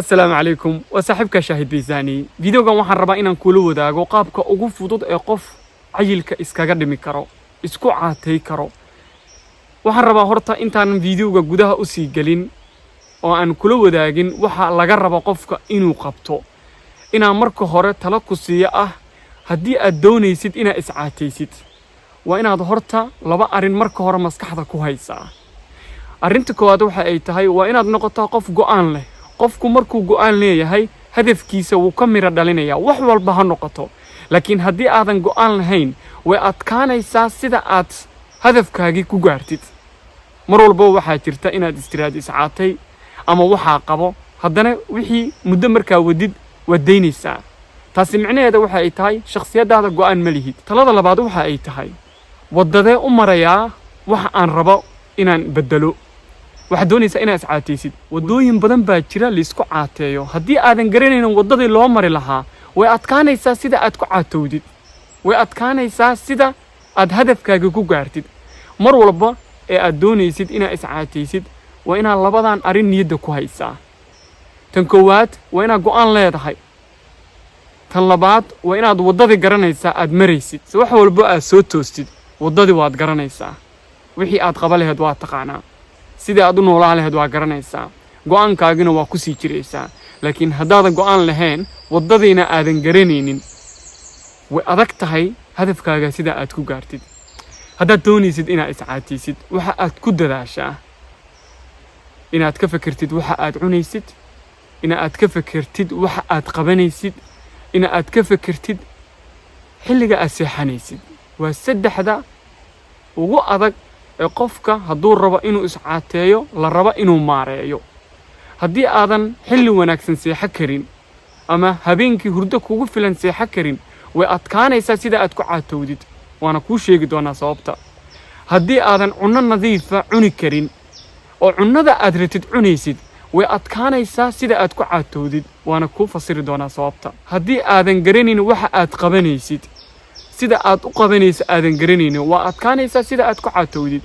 السلام عليكم وصاحبك شاهد بيزاني فيديوغان waxaan rabaa inaan kula wadaago qaabka ugu fudud ee qof cayilka iskaga dhimi karo isku caatay karo waxaan rabaa horta intaan videoga gudaha u sii galin oo aan kula wadaagin waxa laga rabo qofka inuu qabto inaan marka hore talo ku siiyo ah haddii aad doonaysid inaad iscaataysid waa inaad horta laba arin marka hore maskaxda ku haysaa arinta koowaad waxa ay tahay waa inaad noqoto qof go'aan leh qofku markuu go'aan leeyahay hadafkiisa wuu ka mira dhalinaya wax walba ha noqoto laakiin haddii aadan go'aan lahayn way adkaanaysaa sida aad hadafkaagii ku gaartid mar walba waxaa jirta inaad istiraad iscaatay ama waxaa qabo haddana wixii muddo markaa wadid wadaynaysaa taasi micnaheeda waxa ay tahay shakhsiyadaada go'aan ma lihid talada labaad waxa ay tahay wadadee u marayaa waxa aan rabo inaan bedelo waxa doonaysaa inaad iscaataysid wadooyin badan baa jira la isku caateeyo haddii aadan garanaynin wadadii loo mari lahaa way adkaanaysaa sida aad ku caatowdid way adkaanaysaa sida aad hadafkaaga ku gaartid mar walba ee aad doonaysid inaad iscaataysid waa inaad labadan arin niyadda ku haysaa tan koowaad waa inaad go'aan leedahay tan labaad waa inaad wadadii garanaysaa aad maraysid wax walba aad soo toostid wadadii waad garanaysaa wixii aad qaba lahayd waa taqaanaa sidii aad u noolaa lahayd waa garanaysaa go'aankaagina waa ku sii jiraysaa laakiin haddaadan go'aan lahayn wadadiina aadan garanaynin way adag tahay hadafkaaga sida aad ku gaartid haddaad doonaysid inaad iscaataysid waxa aad ku dadaashaa inaad ka fikirtid waxa aad cunaysid inaad ka fikirtid waxa aad qabanaysid inaad ka fikirtid xiliga aad seexanaysid waa saddexda ugu adag ee qofka hadduu rabo inuu iscaateeyo la rabo inuu maareeyo haddii aadan xilli wanaagsan seexo karin ama habeenkii hurdo kugu filan seexo karin way adkaanaysaa sida aad ku caatowdid waana kuu sheegi doonaa sababta haddii aadan cunno nadiifa cuni karin oo cunnada aad ratid cunaysid way adkaanaysaa sida aad ku caatowdid waana kuu fasiri doonaa sababta haddii aadan garanaynin waxa aad qabanaysid sida aad u qabanayso aadan garanaynin waa adkaanaysaa sida aad ku caatowdid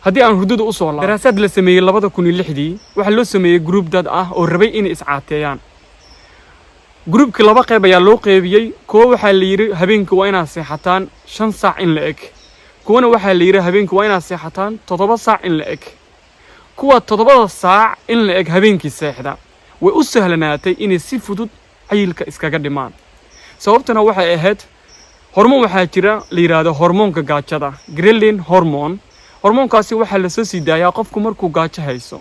haddii aan hurdada u soo laabo daraasaad la sameeyay 2006 waxa loo sameeyay group dad ah oo rabay inay iscaateeyaan groupka laba qayb ayaa loo qaybiyay koow waxa la yiri habeenkii waa inaad seexataan 5 saac in la eg kuwana waxa la yiri habeenkii waa inaad seexataan 7 saac in la eg kuwa 7 saac in la eg habeenkii seexda way u sahlanaatay inay si fudud cayilka iskaga dhimaan sababtuna waxay ahayd hormoon waxaa jira la yiraahdo hormoonka gaajada ghrelin hormone hormoonkaasi waxa la soo siidaayaa qofku markuu gaajo hayso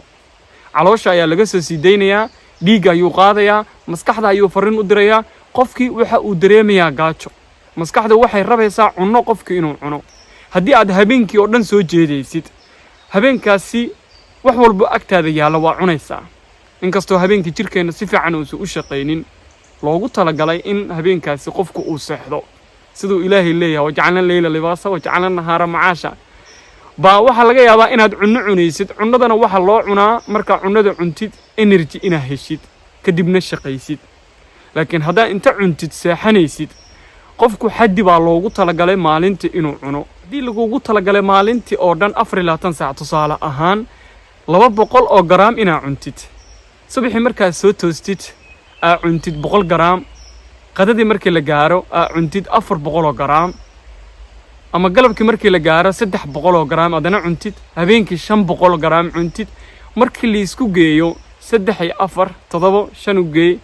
caloosha ayaa laga soo siidaynayaa dhiigga ayuu qaadayaa maskaxda ayuu fariin u dirayaa qofkii waxa uu dareemayaa gaajo maskaxda waxay rabaysaa cunno qofkii inuu cuno haddii aad habeenkii oo dhan soo jeedaysid habeenkaasi wax walba agtaada yaala waa cunaysaa inkastoo habeenkii jirkeena si fiican uu u shaqeynin loogu talagalay in habeenkaasi qofku uu seexdo sidoo ilaahay leeyahay wajacalna layla libaasa wajacalna nahaara macaasha baa waxa laga yaabaa inaad cunno cunaysid cunnadana waxa loo cunaa marka cunnada cuntid energy inaad heshid kadibna shaqaysid laakiin hadaa inta cuntid seexanaysid qofku xaddi baa loogu talagalay maalintii inuu cuno hadii lagu talagalay maalintii oo dhan 24 saac tusaale ahaan 200 oo gram inaad cuntid subaxii markaad soo toostid aad cuntid 100 gram qadadii markii la gaaro aad cuntid 400 oo gram ama galabkii markii la gaaro 300 oo gram adana cuntid habeenkii 500 gram cuntid markii la isku geeyo 3 iyo 4 7 5 u geey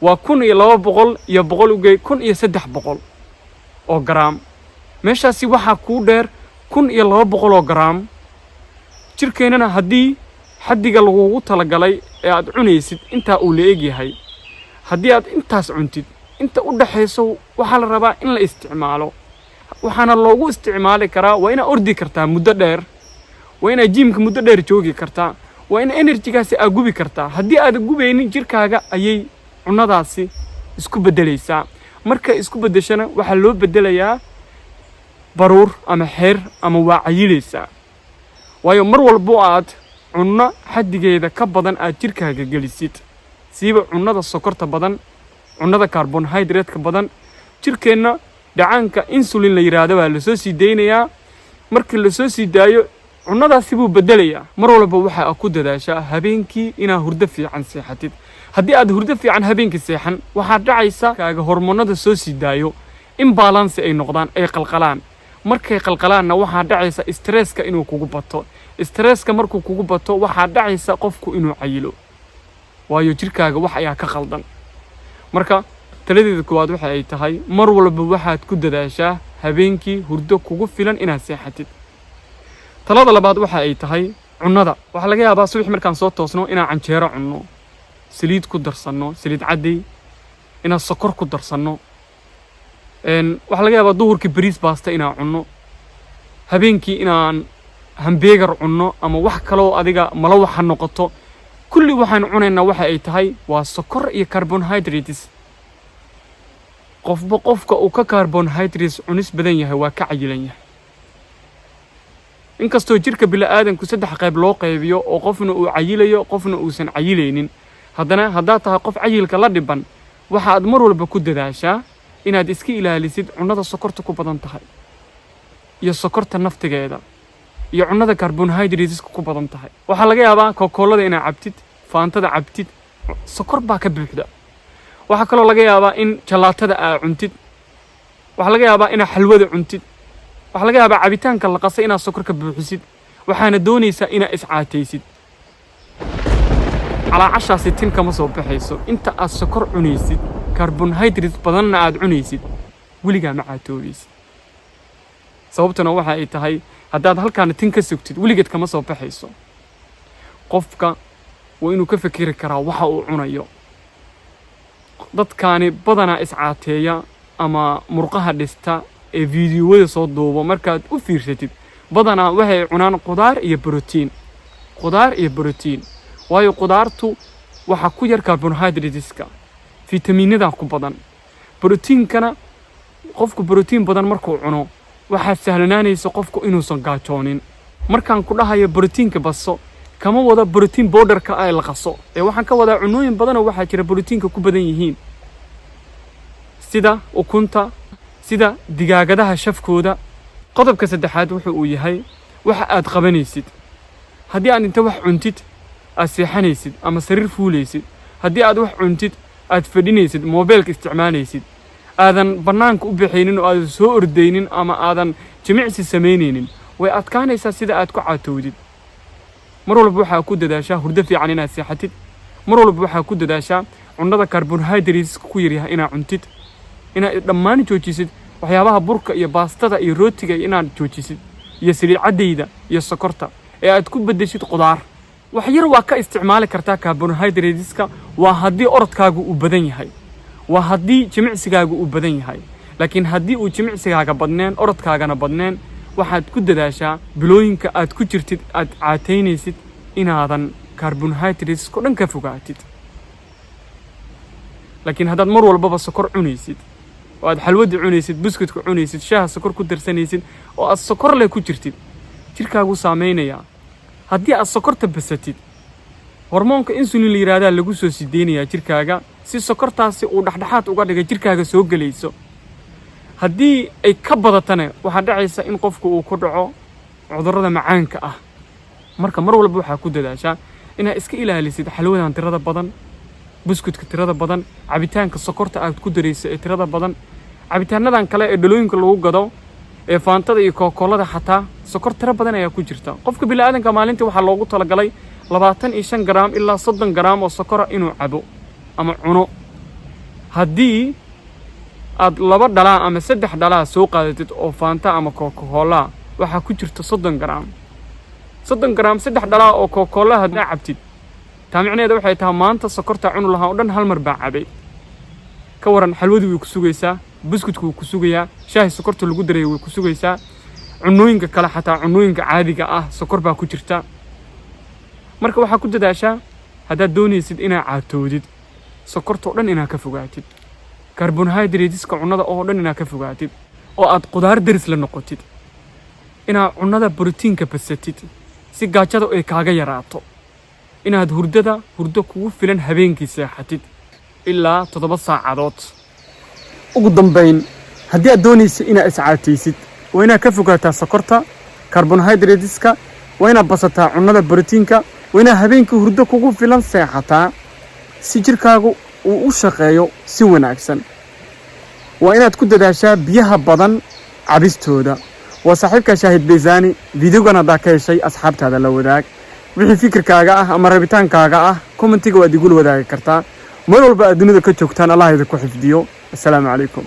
waa 1200 iyo 100 u geey 1300 oo gram meeshaasi waxa ku dheer 1200 oo gram jirkeenana haddii xaddiga lagu talagalay ee aad cunaysid inta uu leeg yahay haddii aad intaas cuntid inta u dhaxayso waxa la rabaa in la isticmaalo waxaana loogu isticmaali karaa waa inaad ordi kartaa muddo dheer waa inaad jimka muddo dheer joogi kartaa waa in energy-gaasi aad gubi kartaa haddii aad gubaynin jirkaaga ayay cunnadaasi isku bedelaysaa marka isku bedeshana waxa loo bedelayaa baruur ama xeer ama waa cayilaysaa waayo mar walba aad cunno xaddigeeda ka badan aad jirkaaga gelisid siiba cunnada sokorta badan cunnada carbohydrate-ka badan jirkeena dhacaanka insulin la yiraahdo waa la soo siidaynayaa markii la soo siidaayo cunadaasi buu bedelayaa mar walba waxa ku dadaashaa habeenkii inaa hurdo fiican seexatid haddii aad hurdo fiican habeenkii seexan waxaa dhacaysa kaaga hormoonada soo sii daayo imbalance ay noqdaan ay qalqalaan markay qalqalaanna waxaa dhacaysa stresska inuu kugu bato stresska markuu kugu bato waxaa dhacaysa qofku inuu cayilo waayo jirkaaga wax ayaa ka qaldan marka taladeeda koowaad waxa ay tahay mar walba waxaad ku dadaashaa habeenkii hurdo kugu filan inaad seexatid talada labaad waxa ay tahay cunnada waxa laga yaabaa subax markaan soo toosno inaan canjeero cunno saliid ku darsanno saliid cadday inaan sokor ku darsanno waxa laga yaabaa duhurkii bariis baasta inaan cunno habeenkii inaan hambeegar cunno ama wax kaloo adiga malawax ha noqoto kulli waxaan cunaynaa waxa ay tahay waa sokor iyo carbohydrates qofka uu ka carbohydrates cunis badan yahay waa ka cayilan yahay inkastoo jirka bilaadanku saddex qayb loo qaybiyo oo qofna uu cayilayo qofna uusan cayilaynin haddana haddaad tahay qof cayilka la dhiban waxaad mar walba ku dadaashaa inaad iska ilaalisid cunnada sokorta ku badan tahay iyo sokorta naftigeeda iyo cunnada carbohydrates ku badan tahay waxa laga yaabaa kokolada inaad cabtid faantada cabtid sokor baa ka buuxda waxa kale laga yaabaa in jalaatada aad cuntid waxa laga yaabaa in xalwada cuntid waxa laga yaabaa cabitaanka la qasay inaad sokor ka buuxisid waxaana doonaysaa inaad iscaataysid على عشرة ستين كما صوب بحيسو انت السكر عنيسيد كربونهيدرات بدن عاد عنيسيد وليغا معا توبيس sababtuna waxa ay tahay hadaad halkaan tin ka sugtid wiligeed kama soo baxayso qofka waa inuu ka fikiri karaa waxa uu cunayo dadkaani badana iscaateeya ama murqaha dhista ee fiidiyowada soo duubo markaad u fiirsatid badana waxay cunaan qudaar iyo borotiin waayo qudaartu waxa ku yar carbohydrateska fitamiinada ku badan borotiinkana qofku borotiin badan markuu cuno waxaa sahlanaaneyso qofku inuusan gaajoonin markaan ku dhahayo borotiinka baso kama wada borotiin powderka ay la qaso ee waxaan ka wada cunooyin badan oo waxa jira borotiinka ku badan yihiin sida ukunta sida digaagadaha shafkooda qodobka saddexaad wuxuu uu yahay waxa aad qabanaysid haddii aad inta wax cuntid aad seexanaysid ama sariir fuulaysid haddii aad wax cuntid aad fadhinaysid moobilka isticmaalaysid aadan banaanka u bixaynin oo aad soo ordaynin ama aadan jimicsi sameynaynin way adkaanaysaa sida aad ku caatowdid mar walba waxa ku dadaashaa hurdo fiican inaad seexatid mar walba waxa ku dadaashaa cunnada carbohydrates ku yaryahay inaad cuntid inaad dhammaan joojisid waxyaabaha burka iyo baastada iyo rootiga inaad joojisid iyo saliid cadayda iyo sokorta ee aad ku bedeshid qudaar wax yar waa ka isticmaali kartaa carbohydrateska waa haddii orodkaagu uu badan yahay waa haddii jimicsigaagu uu badan yahay laakiin haddii uu jimicsigaaga badneen orodkaagana badneen waxaad ku dadaashaa bilooyinka aad ku jirtid aad caateynaysid inaadan carbohydrates ku dhan ka fogaatid laakiin haddaad mar walbaba sokor cunaysid oo aad xalwada cunaysid buskudka cunaysid shaaha sokor ku darsanaysid oo aad sokor leh ku jirtid jirkaagu saameynaya haddii aad sokorta basatid hormoonka insulin la yiraahdaa lagu soo sideynaya jirkaaga si sokortaasi uu dhaxdhaxaad uga dhigay jirkaaga soo galayso haddii ay ka badatana waxa dhacaysa in qofku uu ku dhaco cudurrada macaanka ah marka mar walba waxa ku dadaashaa inaad iska ilaalisid xalwadan tirada badan buskudka tirada badan cabitaanka sokorta aad ku dareyso ee tirada badan cabitaanadan kale ee dhalooyinka lagu gado ee faantada iyo kokolada xataa sokor tiro badan ayaa ku jirta qofka bilaadanka maalintii waxa loogu talagalay 25 gram ilaa 30 gram oo sokor inuu cabo ama cuno haddii aad 2 dhalaa ama 3 dhalaa soo qaadatid oo faanta ama kokola waxa ku jirta 30 gram 3 dhalaa oo kokola hadda cabtid taamicneeda waxay tahay maanta sokorta cunu lahaa oo dhan hal mar baa cabay ka waran xalwadu way ku sugaysaa buskudku wuu ku sugayaa shaahi sokorta lagu dareeyo way ku sugaysaa cunooyinka kale xataa cunooyinka caadiga ah sokor baa ku jirta marka waxa ku dadaashaa hadaad doonaysid inaad caatoodid sokorta oo dhan inaad ka fogaatid carbohydrateska cunnada oo dhan inaad ka fogaatid oo aad qudaar daris la noqotid inaad cunnada borotiinka basatid si gaajada ay kaaga yaraato inaad hurdo kugu filan habeenkii seexatid ilaa 7 saacadood ugu dambeyn haddii aad doonaysid inaad iscaataysid waa inaad ka fogaataa sokorta carbohydrateska waa inaad basataa cunnada borotiinka waa inaad habeenkii hurdo kugu filan seexataa si jirkaagu uu u shaqeeyo si wanaagsan waa inaad ku dadaashaa biyaha badan cabistooda waa saaxiibka shaahid beesaani videogan haddaa ka heshay asxaabtaada la wadaag wixii fikirkaaga ah ama rabitaankaaga ah commentiga waad igula wadaagi kartaa meel walba aad dunida ka joogtaan allah idinku xifdiyo assalaamu calaykum